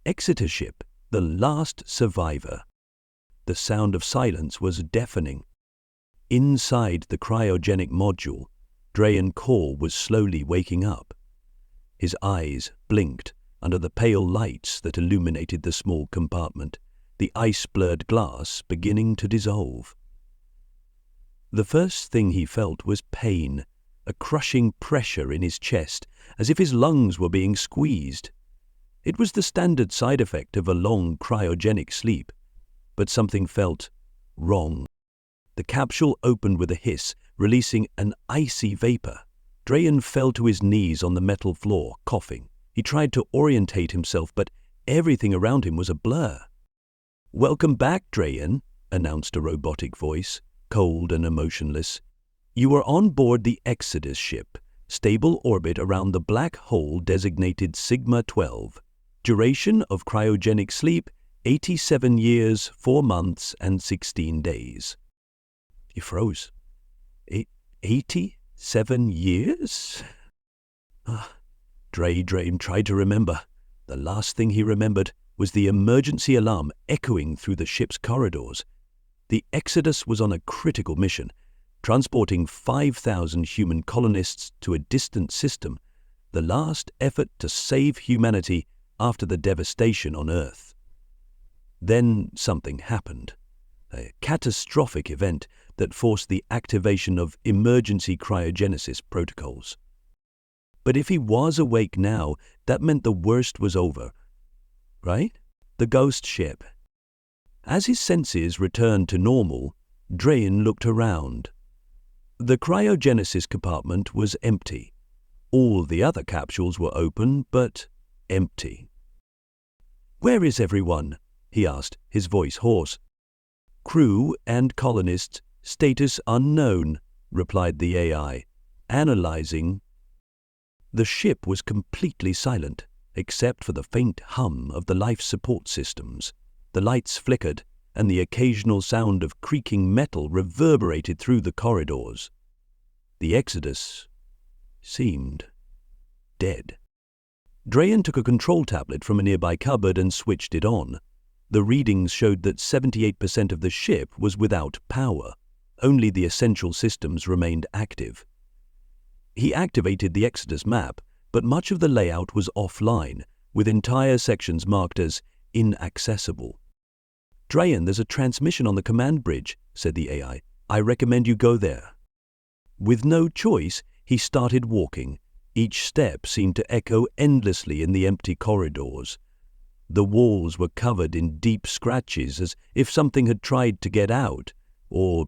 Exeter ship, the last survivor. The sound of silence was deafening. Inside the cryogenic module, Drayen Korr was slowly waking up. His eyes blinked under the pale lights that illuminated the small compartment, the ice-blurred glass beginning to dissolve. The first thing he felt was pain, a crushing pressure in his chest, as if his lungs were being squeezed. It was the standard side effect of a long cryogenic sleep, but something felt wrong. The capsule opened with a hiss, releasing an icy vapor. Drayen fell to his knees on the metal floor, coughing. He tried to orientate himself, but everything around him was a blur. "Welcome back, Drayen," announced a robotic voice, cold and emotionless. "You are on board the Exodus ship, stable orbit around the black hole designated Sigma-12. Duration of cryogenic sleep, 87 years, 4 months, and 16 days. He froze. 87 years? Drayen tried to remember. The last thing he remembered was the emergency alarm echoing through the ship's corridors. The Exodus was on a critical mission, transporting 5,000 human colonists to a distant system, the last effort to save humanity after the devastation on Earth. Then something happened, a catastrophic event that forced the activation of emergency cryogenesis protocols. But if he was awake now, that meant the worst was over, right? The ghost ship. As his senses returned to normal, Drayen looked around. The cryogenesis compartment was empty. All the other capsules were open, but empty. "Where is everyone?" he asked, his voice hoarse. "Crew and colonists, status unknown," replied the AI, analyzing. The ship was completely silent, except for the faint hum of the life support systems. The lights flickered, and the occasional sound of creaking metal reverberated through the corridors. The Exodus seemed dead. Drayen took a control tablet from a nearby cupboard and switched it on. The readings showed that 78% of the ship was without power. Only the essential systems remained active. He activated the Exodus map, but much of the layout was offline, with entire sections marked as inaccessible. "Drayen, there's a transmission on the command bridge," said the AI. "I recommend you go there." With no choice, he started walking. Each step seemed to echo endlessly in the empty corridors. The walls were covered in deep scratches, as if something had tried to get out, or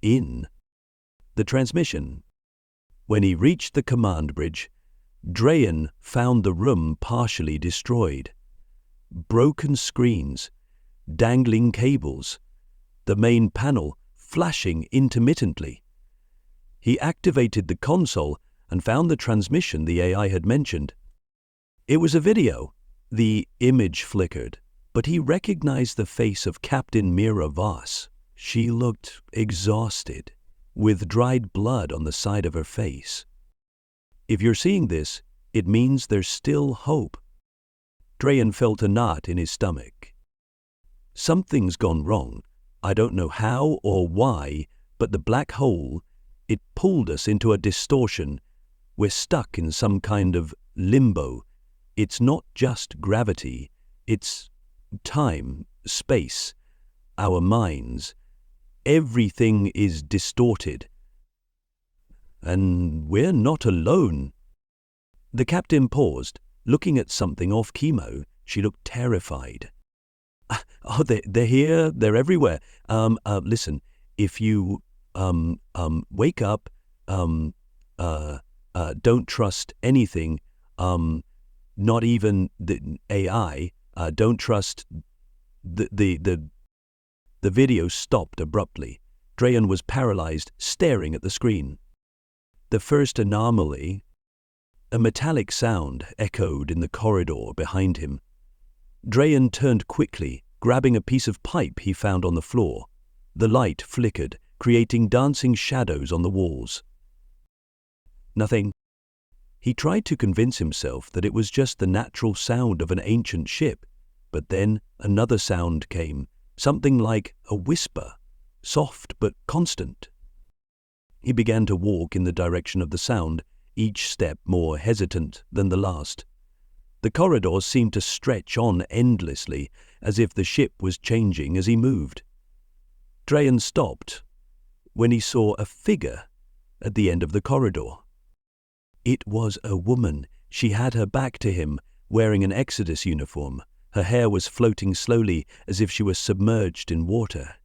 in. The transmission. When he reached the command bridge, Drayen found the room partially destroyed. Broken screens, dangling cables, the main panel flashing intermittently. He activated the console and found the transmission the AI had mentioned. It was a video. The image flickered, but he recognized the face of Captain Mira Voss. She looked exhausted, with dried blood on the side of her face. "If you're seeing this, it means there's still hope." Drayen felt a knot in his stomach. Something's gone wrong. I don't know how or why, but the black hole, it pulled us into a distortion. We're stuck in some kind of limbo. It's not just gravity, it's time, space, our minds. Everything is distorted. And we're not alone. The captain paused, looking at something off chemo. She looked terrified. "Oh, they're here, they're everywhere. Listen, if you wake up, don't trust anything, not even the AI, don't trust the video stopped abruptly. Drayen was paralyzed, staring at the screen. The first anomaly. A metallic sound echoed in the corridor behind him. Drayen turned quickly, grabbing a piece of pipe he found on the floor. The light flickered, creating dancing shadows on the walls. "Nothing," He tried to convince himself that it was just the natural sound of an ancient ship, but then another sound came, something like a whisper, soft but constant. He began to walk in the direction of the sound, each step more hesitant than the last. The corridors seemed to stretch on endlessly, as if the ship was changing as he moved. Drayen stopped when he saw a figure at the end of the corridor. It was a woman. She had her back to him, wearing an Exodus uniform. Her hair was floating slowly as if she was submerged in water.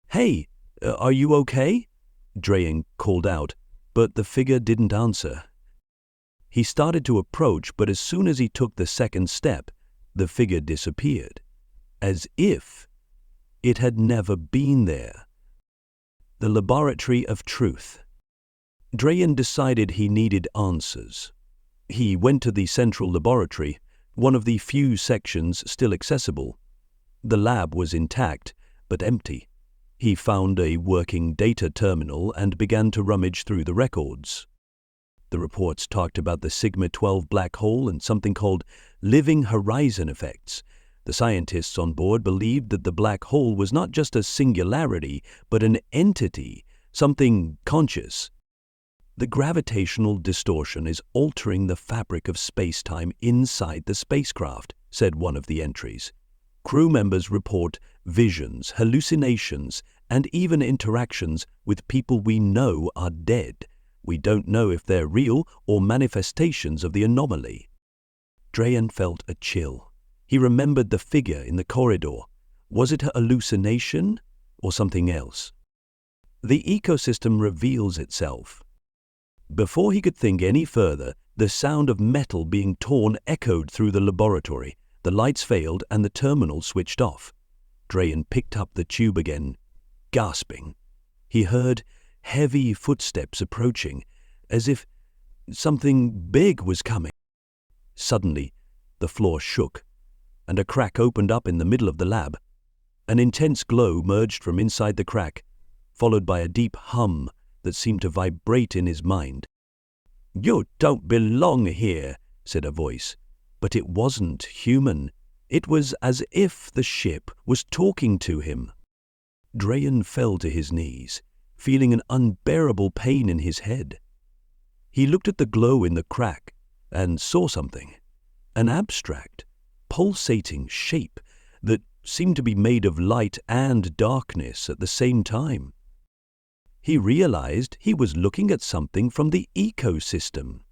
"Hey, are you okay?" Drayen called out, but the figure didn't answer. He started to approach, but as soon as he took the second step, the figure disappeared, as if it had never been there. The Laboratory of Truth. Drayen decided he needed answers. He went to the central laboratory, one of the few sections still accessible. The lab was intact, but empty. He found a working data terminal and began to rummage through the records. The reports talked about the Sigma-12 black hole and something called living horizon effects. The scientists on board believed that the black hole was not just a singularity, but an entity, something conscious. The gravitational distortion is altering the fabric of space-time inside the spacecraft, said one of the entries. Crew members report visions, hallucinations, and even interactions with people we know are dead. We don't know if they're real or manifestations of the anomaly. Drayen felt a chill. He remembered the figure in the corridor. Was it a hallucination or something else? The ecosystem reveals itself. Before he could think any further, the sound of metal being torn echoed through the laboratory. The lights failed and the terminal switched off. Drayen picked up the tube again, gasping. He heard heavy footsteps approaching, as if something big was coming. Suddenly, the floor shook, and a crack opened up in the middle of the lab. An intense glow merged from inside the crack, followed by a deep hum that seemed to vibrate in his mind. "You don't belong here," said a voice, but it wasn't human. It was as if the ship was talking to him. Drayen fell to his knees, feeling an unbearable pain in his head. He looked at the glow in the crack and saw something, an abstract, pulsating shape that seemed to be made of light and darkness at the same time. He realized he was looking at something from the ecosystem.